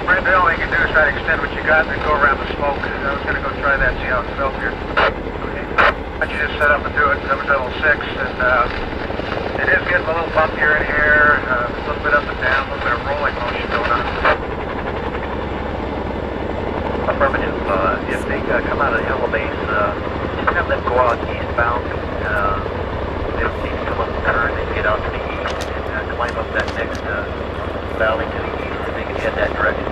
Brenda, all you can do is try to extend what you got and then go around the smoke. I was going to go try that, see how it felt here. Okay. Why don't you just set up and do it? That was level 6, and it is getting a little bumpier in here, a little bit up and down, a little bit of rolling motion going on. Affirmative. If they come out of the Yellow Base, have them go out eastbound. They'll need to come up the turn and get out to the east and climb up that next valley to the east, and they can head that direction.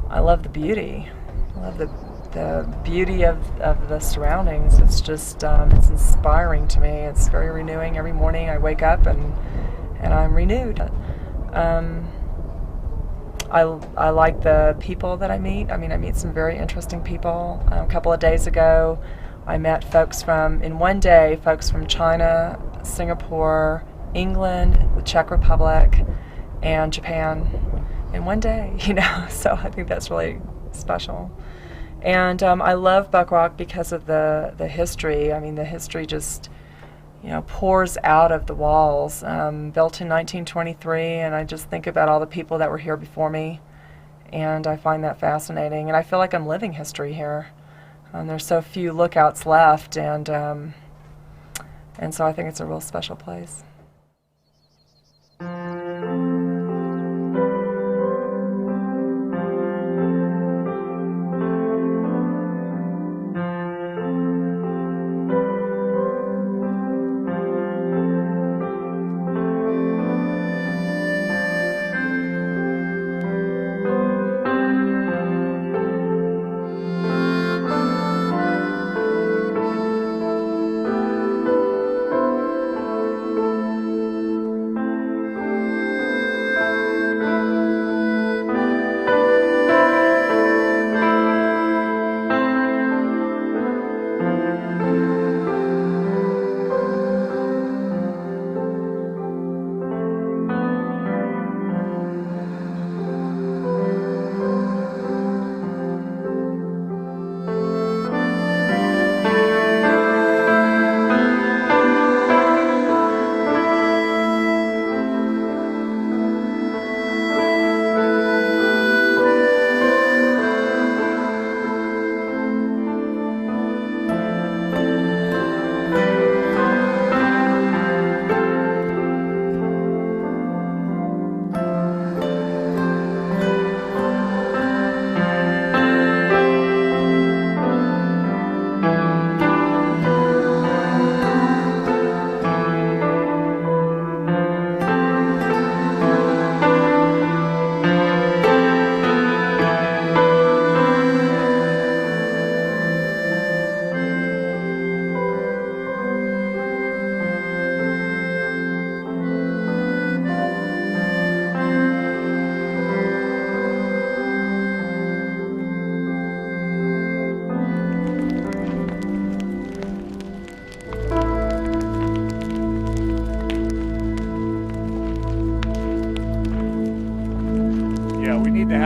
I love the beauty. I love the beauty of the surroundings. It's just, it's inspiring to me. It's very renewing. Every morning I wake up and I'm renewed. I like the people that I meet. I mean, I meet some very interesting people. A couple of days ago, I met folks from China, Singapore, England, the Czech Republic, and Japan in one day, you know, so I think that's really special. And I love Buck Rock because of the history. I mean, the history just, you know, pours out of the walls. Built in 1923, and I just think about all the people that were here before me, and I find that fascinating. And I feel like I'm living history here. There's so few lookouts left, and so I think it's a real special place.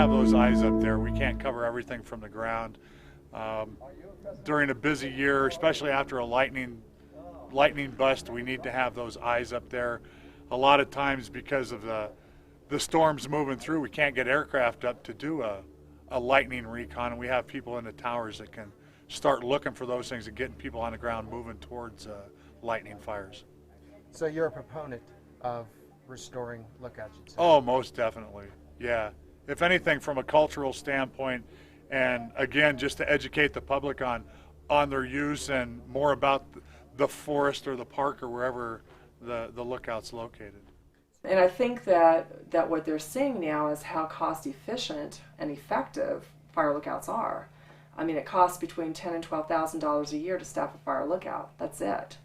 Those eyes up there. We can't cover everything from the ground. During a busy year, especially after a lightning bust, we need to have those eyes up there. A lot of times because of the storms moving through, we can't get aircraft up to do a lightning recon, and we have people in the towers that can start looking for those things and getting people on the ground moving towards lightning fires. So you're a proponent of restoring lookouts? Oh, most definitely, yeah. If anything, from a cultural standpoint, and again, just to educate the public on their use and more about the forest or the park or wherever the lookout's located. And I think that what they're seeing now is how cost efficient and effective fire lookouts are. I mean, it costs between $10,000 and $12,000 a year to staff a fire lookout. That's it.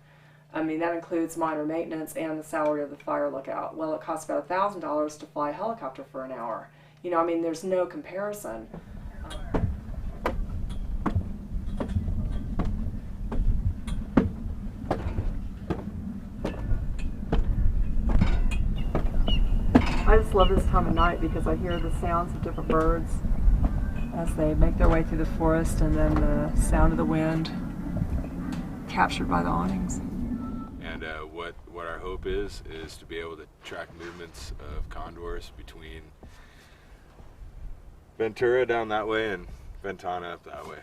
I mean, that includes minor maintenance and the salary of the fire lookout. Well, it costs about $1,000 to fly a helicopter for an hour. You know, I mean, there's no comparison. I just love this time of night because I hear the sounds of different birds as they make their way through the forest, and then the sound of the wind captured by the awnings. And what our hope is to be able to track movements of condors between Ventura down that way and Ventana up that way.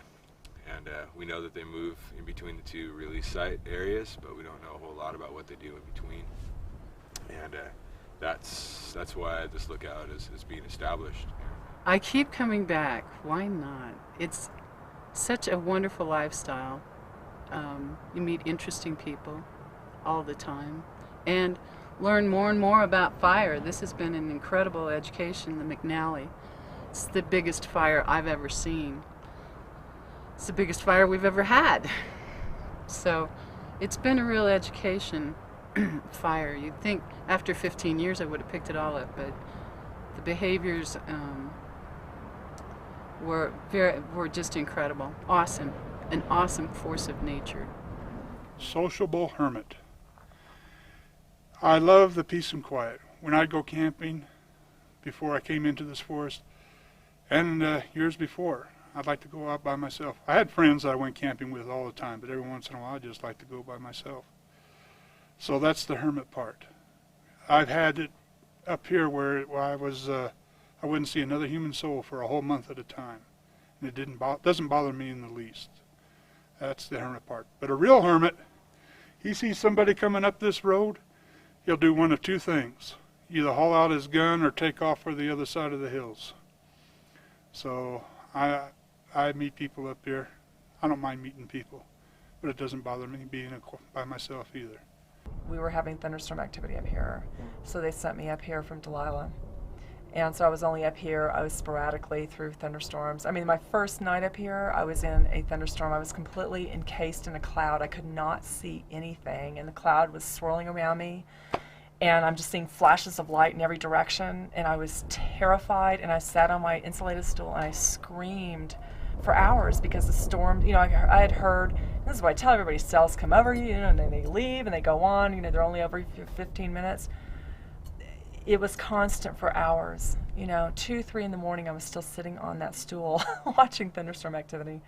And we know that they move in between the two release site areas, but we don't know a whole lot about what they do in between. And that's why this lookout is being established. I keep coming back. Why not? It's such a wonderful lifestyle. You meet interesting people all the time and learn more and more about fire. This has been an incredible education, the McNally. It's the biggest fire I've ever seen. It's the biggest fire we've ever had. So it's been a real education, fire. You'd think after 15 years I would have picked it all up, but the behaviors were just incredible. Awesome. An awesome force of nature. Sociable hermit. I love the peace and quiet. When I'd go camping before I came into this forest, and years before, I'd like to go out by myself. I had friends that I went camping with all the time, but every once in a while I'd just like to go by myself. So that's the hermit part. I've had it up here where I wouldn't see another human soul for a whole month at a time. And it doesn't bother me in the least. That's the hermit part. But a real hermit, he sees somebody coming up this road, he'll do one of two things. Either haul out his gun or take off for the other side of the hills. So I meet people up here. I don't mind meeting people, but it doesn't bother me being by myself either. We were having thunderstorm activity up here, so they sent me up here from Delilah. And so I was only up here, I was sporadically through thunderstorms. I mean, my first night up here, I was in a thunderstorm. I was completely encased in a cloud. I could not see anything, and the cloud was swirling around me. And I'm just seeing flashes of light in every direction, and I was terrified, and I sat on my insulated stool, and I screamed for hours because the storm, you know, I had heard, this is what I tell everybody, cells come over you, and then they leave, and they go on, you know, they're only over 15 minutes. It was constant for hours, you know, 2, 3 in the morning, I was still sitting on that stool watching thunderstorm activity.